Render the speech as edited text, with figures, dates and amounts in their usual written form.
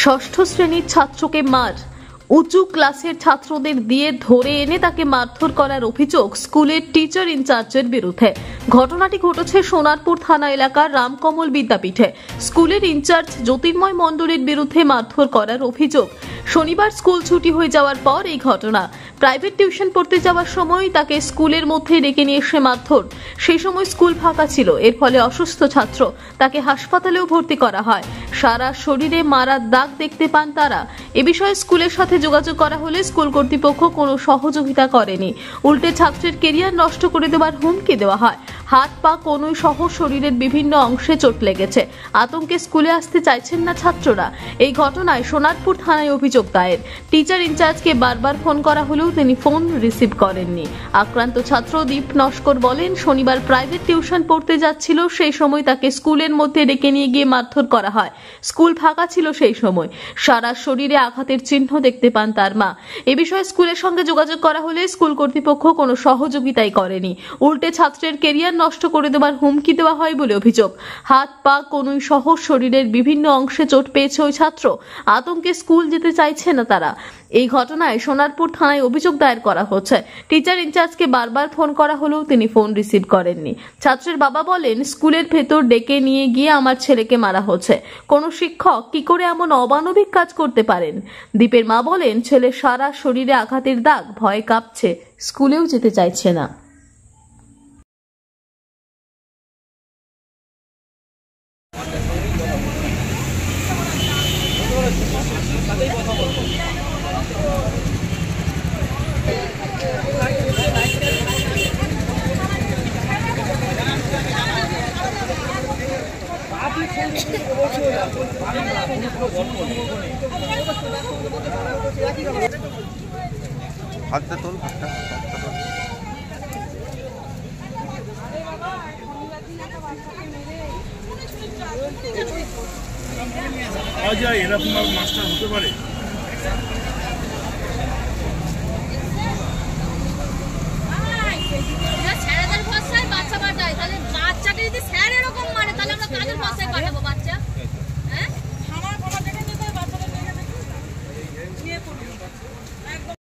ষষ্ঠ শ্রেণীর ছাত্রকে মার, উঁচু ক্লাসের ছাত্রদের দিয়ে ধরে এনে তাকে মারধর করার অভিযোগ স্কুলের টিচার ইনচার্জের বিরুদ্ধে। ঘটনাটি ঘটেছে সোনারপুর থানা এলাকার রামকমল বিদ্যাপীঠে। স্কুলের ইনচার্জ জ্যোতির্ময় মণ্ডলের বিরুদ্ধে মারধর করার অভিযোগ। শনিবার স্কুল ছুটি হয়ে যাওয়ার পর এই ঘটনা। প্রাইভেট টিউশন পড়তে যাওয়ার সময় তাকে স্কুলের মধ্যে ডেকে নিয়ে এসে মারধর। সেই সময় স্কুল ফাঁকা ছিল, এর ফলে অসুস্থ ছাত্র, তাকে হাসপাতালেও ভর্তি করা হয়। সারা শরীরে মারার দাগ দেখতে পান তারা। এ বিষয়ে স্কুলের সাথে যোগাযোগ করা হলে স্কুল কর্তৃপক্ষ কোনো সহযোগিতা করেনি, উল্টে ছাত্রের কেরিয়ার নষ্ট করে দেওয়ার হুমকি দেওয়া হয়। হাত পা কনুই সহ শরীরের বিভিন্ন অংশে চোট লেগেছে। আতঙ্কে স্কুলে আসতে চাইছেন না ছাত্ররা। এই ঘটনায় সোনারপুর থানায় অভিযোগ দায়ের। টিচার ইনচার্জকে বারবার ফোন করা হলেও তিনি ফোন রিসিভ করেননি। আক্রান্ত ছাত্র দীপ নস্কর বলেন, শনিবার প্রাইভেট টিউশন পড়তে যাচ্ছিল, সেই সময় তাকে স্কুলের মধ্যে ডেকে নিয়ে গিয়ে মারধর করা হয়। স্কুল ফাঁকা ছিল সেই সময়। সারা শরীরে আঘাতের চিহ্ন দেখতে পান তার মা। এ বিষয়ে স্কুলের সঙ্গে যোগাযোগ করা হলে স্কুল কর্তৃপক্ষ কোনো সহযোগিতাই করেনি, উল্টে ছাত্রের কেরিয়ার নষ্ট করে দেওয়ার হুমকি দেওয়া হয় বলে অভিযোগ। হাত পা কনুই সহ শরীরের বিভিন্ন অংশে চোট পেয়েছে ওই ছাত্র। আতঙ্কে স্কুল যেতে চাইছে না তারা। এই ঘটনায় সোনারপুর থানায় অভিযোগ দায়ের করা হচ্ছে। টিচার ইনচার্জকে বারবার ফোন করা হলেও তিনি ফোন রিসিভ করেননি। ছাত্রের বাবা বলেন, স্কুলের ভেতর ডেকে নিয়ে গিয়ে আমার ছেলেকে মারা হচ্ছে। কোনো শিক্ষক কি করে এমন অমানবিক কাজ করতে পারেন? দীপের মা বলেন, ছেলে সারা শরীরে আঘাতের দাগ, ভয়ে কাঁপছে, স্কুলেও যেতে চাইছে না। হাতটা তোল, হাতটা এরকম মাস্টার হতে পারে। বাচ্চাকে যদি স্যার এরকম মানে তাহলে আমরা কাদের ভাষায় পাঠাবো?